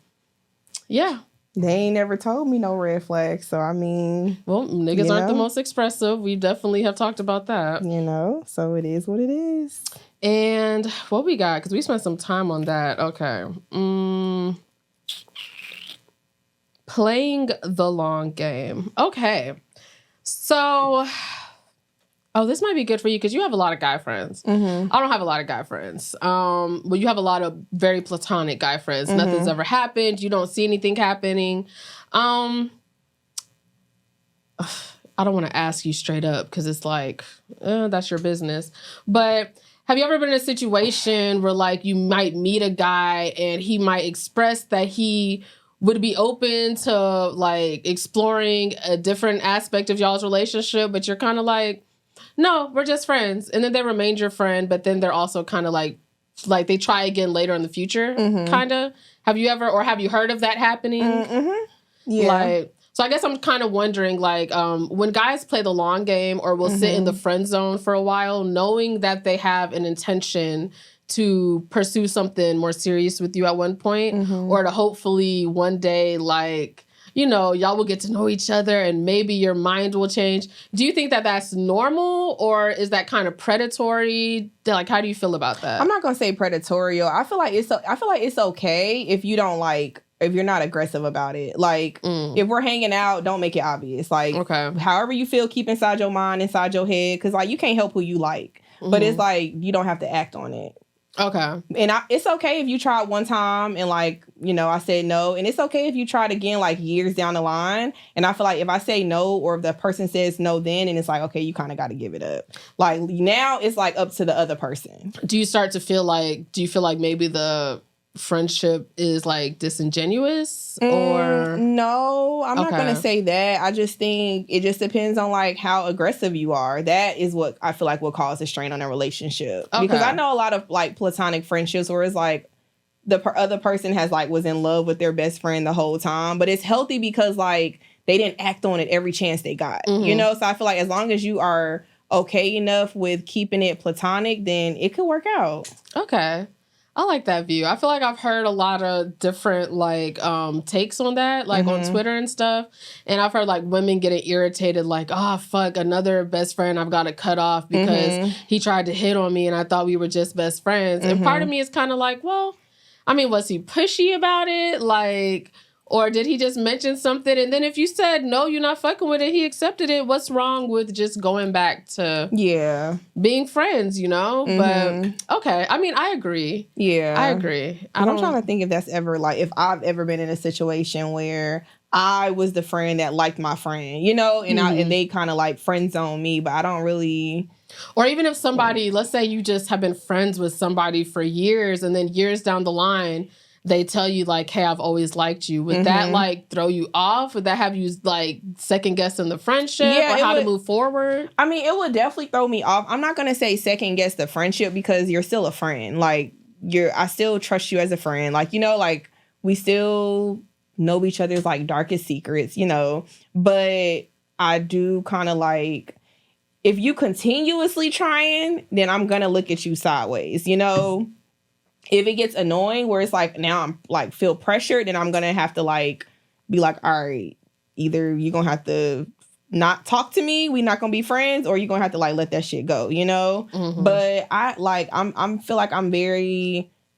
yeah. They ain't never told me no red flags. So, I mean... Well, niggas aren't the most expressive. We definitely have talked about that. You know, so it is what it is. And what we got? Because we spent some time on that. Okay. Playing the long game. Okay. So, this might be good for you because you have a lot of guy friends. I don't have a lot of guy friends. Well, you have a lot of very platonic guy friends. Nothing's ever happened. You don't see anything happening. I don't want to ask you straight up because it's like, that's your business. But have you ever been in a situation where like you might meet a guy and he might express that he would be open to like exploring a different aspect of y'all's relationship, but you're kind of like, no, we're just friends. And then they remain your friend, but then they're also kind of like they try again later in the future, kind of. Have you ever, or have you heard of that happening? Yeah. Like, So I guess I'm kind of wondering, like, when guys play the long game or will sit in the friend zone for a while, knowing that they have an intention to pursue something more serious with you at one point, or to hopefully one day, like, y'all will get to know each other and maybe your mind will change. Do you think that that's normal, or is that kind of predatory? Like, how do you feel about that? I'm not gonna say predatory. I feel like it's okay if you don't like, if you're not aggressive about it. Like, if we're hanging out, don't make it obvious. Like, however you feel, keep inside your mind, inside your head, because like you can't help who you like, but it's like you don't have to act on it. Okay. And it's okay if you tried one time and like, I said no. And it's okay if you tried again like years down the line. And I feel like if I say no, or if the person says no then, and it's like, okay, you kind of got to give it up. Like now it's like up to the other person. Do you feel like maybe the friendship is like disingenuous, or no, I'm not gonna say that. I just think it just depends on like how aggressive you are. That is what I feel like will cause a strain on a relationship, because I know a lot of like platonic friendships where it's like the other person has like was in love with their best friend the whole time, but it's healthy because like they didn't act on it every chance they got, so I feel like as long as you are okay enough with keeping it platonic, then it could work out. Okay. I like that view. I feel like I've heard a lot of different like takes on that, like on Twitter and stuff. And I've heard like women getting irritated, like, oh fuck, another best friend I've got to cut off because he tried to hit on me and I thought we were just best friends. And part of me is kind of like, well, I mean, was he pushy about it? Like, or did he just mention something? And then if you said, no, you're not fucking with it, he accepted it. What's wrong with just going back to being friends, But, okay. I mean, I agree. Yeah. I agree. I'm trying to think if that's ever, like, if I've ever been in a situation where I was the friend that liked my friend, and they kind of, like, friend zone me, but I don't really... Or even if somebody, let's say you just have been friends with somebody for years, and then years down the line... they tell you like, hey, I've always liked you. Would that like throw you off? Would that have you like second guessing the friendship or how to move forward? I mean, it would definitely throw me off. I'm not going to say second guess the friendship because you're still a friend. Like I still trust you as a friend. Like, like we still know each other's like darkest secrets, but I do kind of like, if you continuously trying, then I'm going to look at you sideways, If it gets annoying where it's like now I'm like feel pressured, then I'm gonna have to like be like, all right, either you're gonna have to not talk to me, we're not gonna be friends, or you're gonna have to like let that shit go, But I'm feel like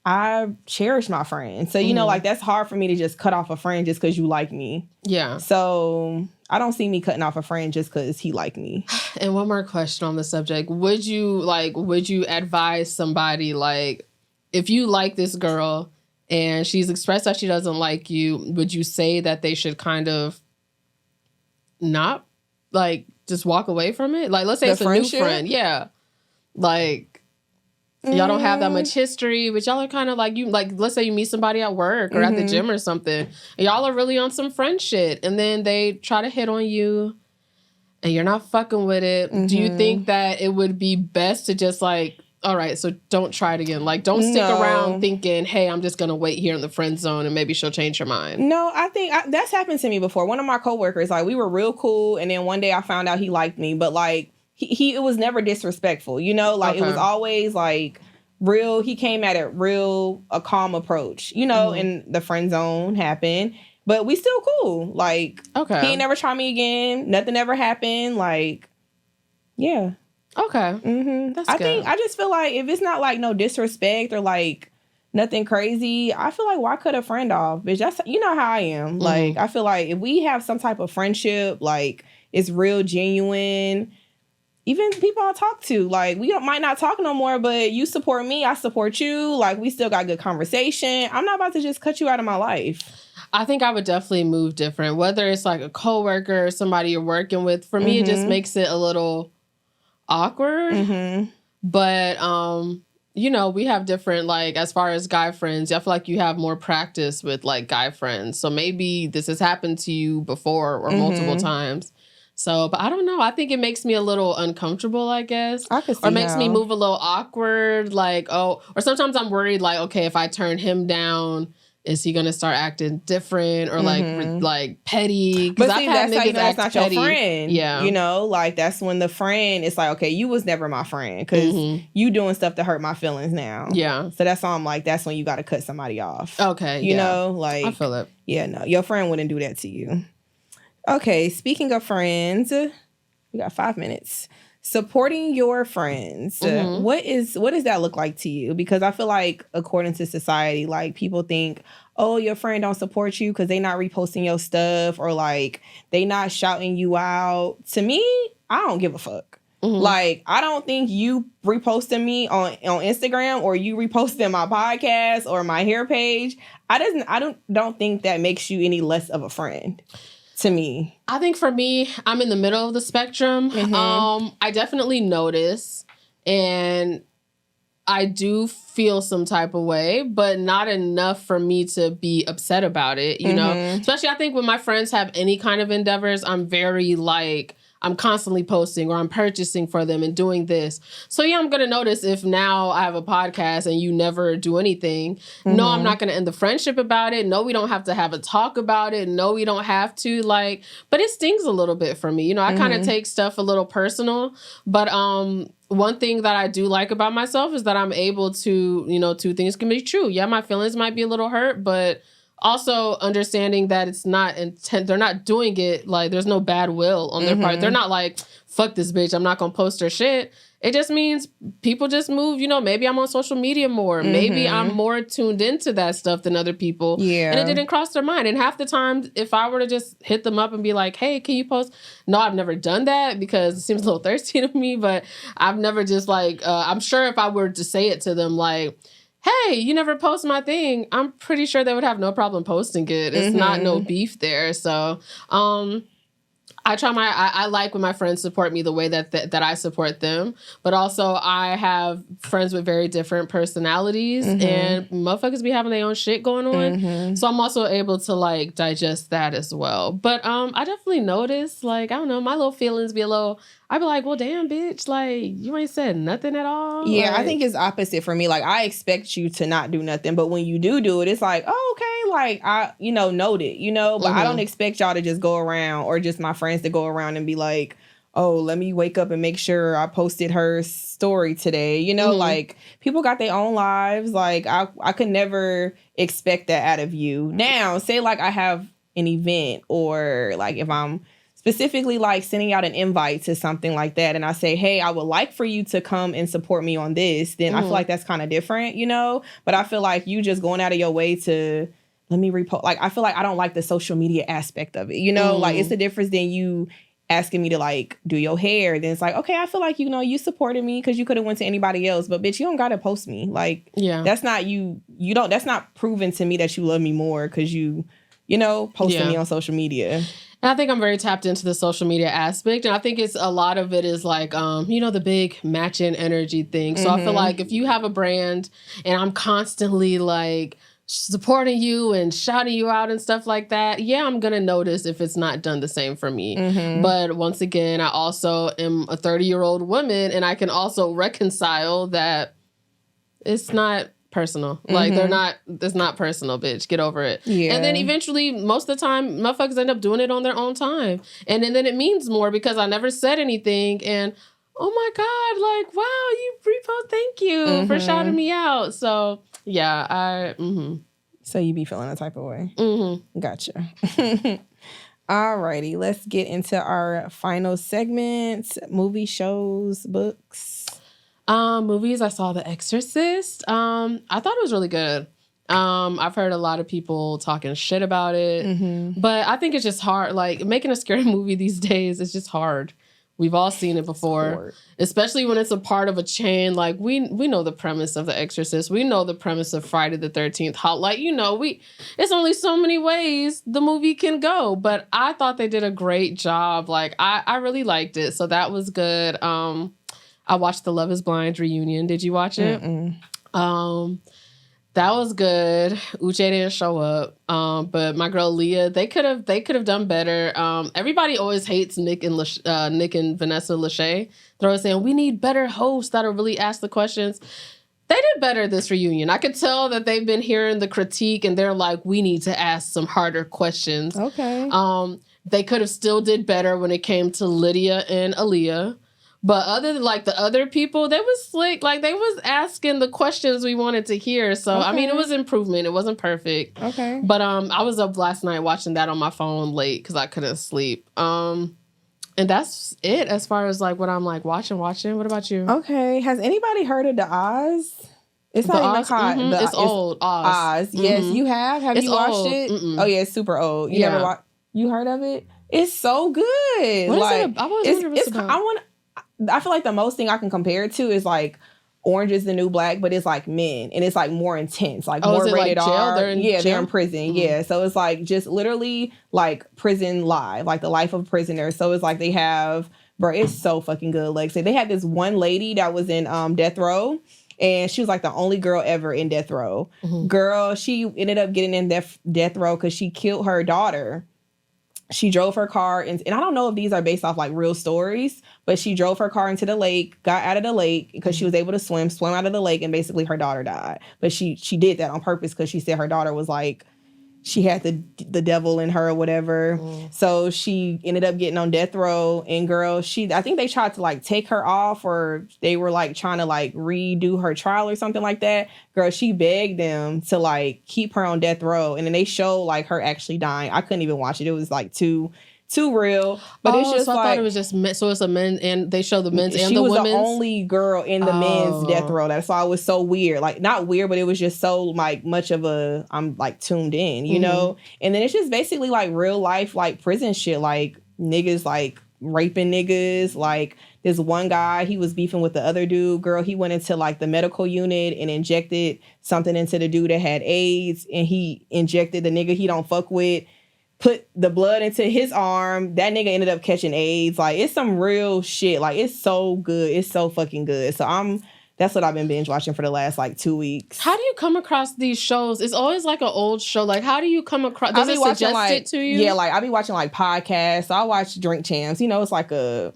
I cherish my friends. So, like that's hard for me to just cut off a friend just because you like me. Yeah. So I don't see me cutting off a friend just because he liked me. And one more question on the subject. Would you advise somebody like, if you like this girl and she's expressed that she doesn't like you, would you say that they should kind of not, like, just walk away from it? Like, let's say it's a new friend. Yeah. Like, y'all don't have that much history, but y'all are kind of like, let's say you meet somebody at work or at the gym or something, and y'all are really on some friend shit, and then they try to hit on you and you're not fucking with it. Do you think that it would be best to just, like, all right, so don't try it again. Like, don't stick around thinking, hey, I'm just going to wait here in the friend zone and maybe she'll change her mind. No, I think that's happened to me before. One of my coworkers, like, we were real cool. And then one day I found out he liked me. But, like, it was never disrespectful, Like, it was always, like, real. He came at it a calm approach, and the friend zone happened. But we still cool. Like, he ain't never tried me again. Nothing ever happened. Like, yeah. Okay. That's good. I just feel like if it's not like no disrespect or like nothing crazy, I feel like why cut a friend off? Bitch, that's how I am. Like, I feel like if we have some type of friendship, like it's real genuine, even people I talk to, like we might not talk no more, but you support me, I support you. Like we still got good conversation. I'm not about to just cut you out of my life. I think I would definitely move different, whether it's like a coworker or somebody you're working with. For me, it just makes it a little awkward. But we have different, like, as far as guy friends, I feel like you have more practice with like guy friends, so maybe this has happened to you before or multiple times. So, but I don't know, I think it makes me a little uncomfortable, I guess. I could see or makes me move a little awkward, like, or sometimes I'm worried, like, okay, if I turn him down, is he gonna start acting different or like petty? But I've see, had that's how you niggas know it's act not petty. your friend. Yeah. You know, like that's when the friend is like, okay, you was never my friend because you doing stuff to hurt my feelings now. Yeah. So that's all I'm like, that's when you got to cut somebody off. Okay. You know, like. I feel it. Yeah, no, your friend wouldn't do that to you. Okay, speaking of friends, we got 5 minutes. Supporting your friends. What does that look like to you? Because I feel like according to society, like people think, oh, your friend don't support you because they not reposting your stuff or like they not shouting you out. To me, I don't give a fuck. Like, I don't think you reposting me on Instagram or you reposting my podcast or my hair page. I don't think that makes you any less of a friend. To me, I think for me, I'm in the middle of the spectrum. I definitely notice and I do feel some type of way, but not enough for me to be upset about it, you know? Especially I think when my friends have any kind of endeavors, I'm very like, I'm constantly posting or I'm purchasing for them and doing this. So yeah, I'm going to notice if now I have a podcast and you never do anything. No, I'm not going to end the friendship about it. No, we don't have to have a talk about it. No, we don't have to like, but it stings a little bit for me. You know, I kind of take stuff a little personal, but one thing that I do like about myself is that I'm able to, you know, two things can be true. Yeah, my feelings might be a little hurt, but also understanding that it's not intent. They're not doing it like there's no bad will on their part. They're not like, fuck this bitch, I'm not gonna post her shit. It just means people just move, you know, maybe I'm on social media more. Maybe I'm more tuned into that stuff than other people. Yeah. And it didn't cross their mind. And half the time, if I were to just hit them up and be like, hey, can you post? No, I've never done that because it seems a little thirsty to me, but I've never just like, I'm sure if I were to say it to them, like, hey, you never post my thing, I'm pretty sure they would have no problem posting it. It's not no beef there. So, I like when my friends support me the way that I support them, but also I have friends with very different personalities and motherfuckers be having their own shit going on. So I'm also able to like digest that as well. But I definitely notice like, I don't know, my little feelings be a little, I'd be like, well, damn, bitch, like, you ain't said nothing at all. Yeah, like, I think it's opposite for me. Like, I expect you to not do nothing, but when you do it, it's like, oh, okay, like, I, you know, noted, you know, but I don't expect y'all to just go around or just my friends to go around and be like, oh, let me wake up and make sure I posted her story today. You know, like, people got their own lives. Like, I could never expect that out of you. Now, say, like, I have an event or, like, if I'm specifically like sending out an invite to something like that and I say, hey, I would like for you to come and support me on this, then I feel like that's kind of different, you know? But I feel like you just going out of your way to let me repost. Like, I feel like I don't like the social media aspect of it, you know? Like, it's the difference than you asking me to like do your hair. Then it's like, okay, I feel like, you know, you supported me because you could have went to anybody else, but bitch, you don't got to post me. Like, that's not that's not proven to me that you love me more because you know, posting me on social media. And I think I'm very tapped into the social media aspect. And I think it's a lot of it is like, you know, the big matching energy thing. So I feel like if you have a brand and I'm constantly like supporting you and shouting you out and stuff like that, yeah, I'm going to notice if it's not done the same for me. But once again, I also am a 30-year-old woman and I can also reconcile that it's not personal. Like, it's not personal, bitch. Get over it. Yeah. And then eventually, most of the time, motherfuckers end up doing it on their own time. And then it means more because I never said anything. And, oh my God, like, wow, you repost, thank you for shouting me out. So, yeah, So you be feeling a type of way. Gotcha. Alrighty, let's get into our final segment. Movie, shows, books. Movies, I saw The Exorcist. I thought it was really good. I've heard a lot of people talking shit about it, but I think it's just hard. Like, making a scary movie these days is just hard. We've all seen it before, especially when it's a part of a chain. Like, we know the premise of The Exorcist. We know the premise of Friday the 13th. How, like, you know, it's only so many ways the movie can go, but I thought they did a great job. Like, I really liked it. So that was good. I watched the Love is Blind reunion. Did you watch it? That was good. Uche didn't show up. But my girl Leah, they could have done better. Everybody always hates Nick and Vanessa Lachey. They're always saying, we need better hosts that'll really ask the questions. They did better this reunion. I could tell that they've been hearing the critique and they're like, we need to ask some harder questions. Okay. They could have still did better when it came to Lydia and Aaliyah. But other than like the other people, they was slick. Like they was asking the questions we wanted to hear. So I mean, it was improvement. It wasn't perfect. Okay. But I was up last night watching that on my phone late because I couldn't sleep. And that's it as far as like what I'm like watching. What about you? Okay. Has anybody heard of the Oz? It's not even called. Mm-hmm. It's old. Oz. Oz. Yes, you have. Have you watched old. it? Mm-mm. Oh yeah, it's super old. You never watched? You heard of it? It's so good. What like, is it? I always wonder what it's about. I feel like the most thing I can compare it to is like Orange is the New Black, but it's like men and it's like more intense, like more rated like jail? R. They're in They're jail? in prison. Mm-hmm. Yeah, so it's like just literally like prison live, like the life of a prisoner. So it's like they have, bro, it's so fucking good. Like, say they had this one lady that was in death row. And she was like the only girl ever in death row. Mm-hmm. Girl, she ended up getting in death row because she killed her daughter. She drove her car, and I don't know if these are based off like real stories, but she drove her car into the lake, got out of the lake because she was able to swim out of the lake, and basically her daughter died. But she did that on purpose because she said her daughter was like, she had the devil in her or whatever. So she ended up getting on death row. And girl, I think they tried to like take her off, or they were like trying to like redo her trial or something like that. Girl, she begged them to like keep her on death row. And then they show like her actually dying. I couldn't even watch it. It was like too real. But it's just so like, I thought it was just men, so it's a men, and they show the men's and the women's. She was women's. the only girl in the men's death row. That's why it was so weird. Like, not weird, but it was just so like much of a, I'm like tuned in, you know? And then it's just basically like real life, like prison shit, like niggas like raping niggas. Like this one guy, he was beefing with the other dude. Girl, he went into like the medical unit and injected something into the dude that had AIDS, and he injected the nigga he don't fuck with, put the blood into his arm. That nigga ended up catching AIDS. Like, it's some real shit. Like, it's so good. It's so fucking good. So that's what I've been binge watching for the last like 2 weeks. How do you come across these shows? It's always like an old show. Like, how do you come across? Does it suggest like, it to you? Yeah, like I be watching like podcasts. So I watch Drink Champs. You know, it's like a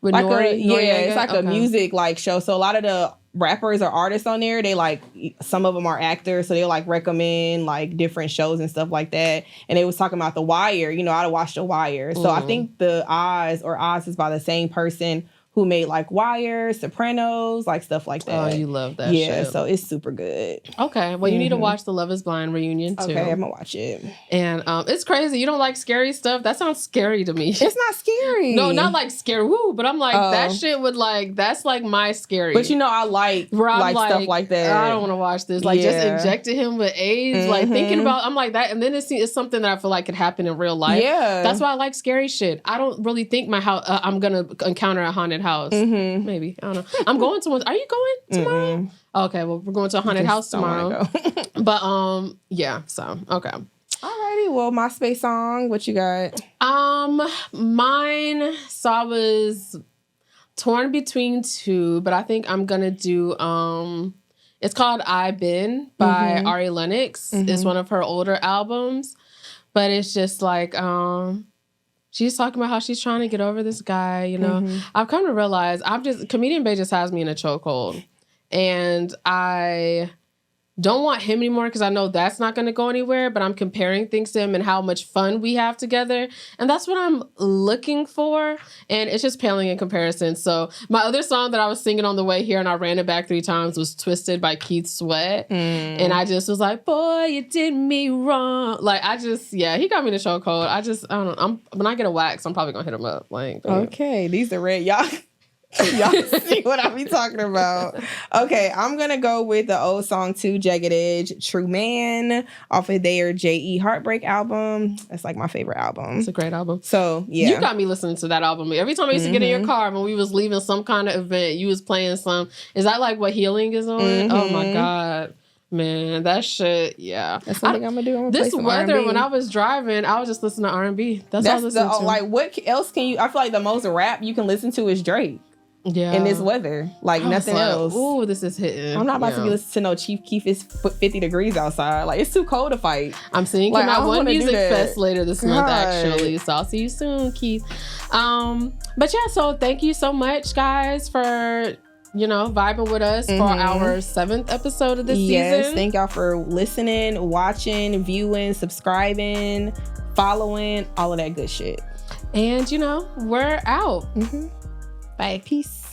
With like Noriega? It's like a music like show. So a lot of the rappers or artists on there, they like, some of them are actors, so they'll like recommend like different shows and stuff like that. And they was talking about The Wire. You know, I watched The Wire. So I think the Oz is by the same person who made like Wire, Sopranos, like stuff like that. Oh, you love that Yeah, shit. so it's super good. Okay, well, you need to watch the Love is Blind reunion, too. Okay, I'm gonna watch it. And it's crazy. You don't like scary stuff? That sounds scary to me. It's not scary. No, not like scary, woo, but I'm like, that shit would like, that's like my scary. But you know, I like stuff like that. I don't want to watch this. Like, just injected him with AIDS, like thinking about, I'm like that. And then it's something that I feel like could happen in real life. Yeah. That's why I like scary shit. I don't really think my house, I'm going to encounter a haunted house. Maybe. I don't know. I'm going to one. Are you going tomorrow? Okay, well, we're going to a haunted house tomorrow. But, yeah, so, okay. Alrighty, well, my space song, what you got? Mine, so I was torn between two, but I think I'm gonna do, it's called I Been by Ari Lennox. It's one of her older albums, but it's just like, she's talking about how she's trying to get over this guy, you know. I've come to realize Comedian Bay just has me in a chokehold. And I don't want him anymore because I know that's not going to go anywhere, but I'm comparing things to him and how much fun we have together. And that's what I'm looking for. And it's just paling in comparison. So my other song that I was singing on the way here and I ran it back 3 times was Twisted by Keith Sweat. And I just was like, boy, you did me wrong. Like, he got me in a chokehold. I don't know. When I get a wax, I'm probably going to hit him up. Like, okay, these are red. Y'all see what I be talking about. Okay, I'm going to go with the old song too, Jagged Edge, True Man, off of their J.E. Heartbreak album. That's like my favorite album. It's a great album. So, yeah. You got me listening to that album. Every time I used to get in your car when we was leaving some kind of event, you was playing some. Is that like what Healing is on? Oh my God. Man, that shit, yeah. That's something I'm gonna do. I'm gonna this play some weather, R&B. When I was driving, I was just listening to R&B. That's all I was listening to. Like, what else can you? I feel like the most rap you can listen to is Drake. Yeah. In this weather, like nothing else. Ooh, this is hitting. I'm not about to be listening to no Chief Keef. It's 50 degrees outside. Like, it's too cold to fight. I'm seeing him at one music fest later this month, actually. So I'll see you soon, Keith. But yeah, so thank you so much, guys, for vibing with us for our 7th episode of this season. Thank y'all for listening, watching, viewing, subscribing, following, all of that good shit. And we're out. Bye. Peace.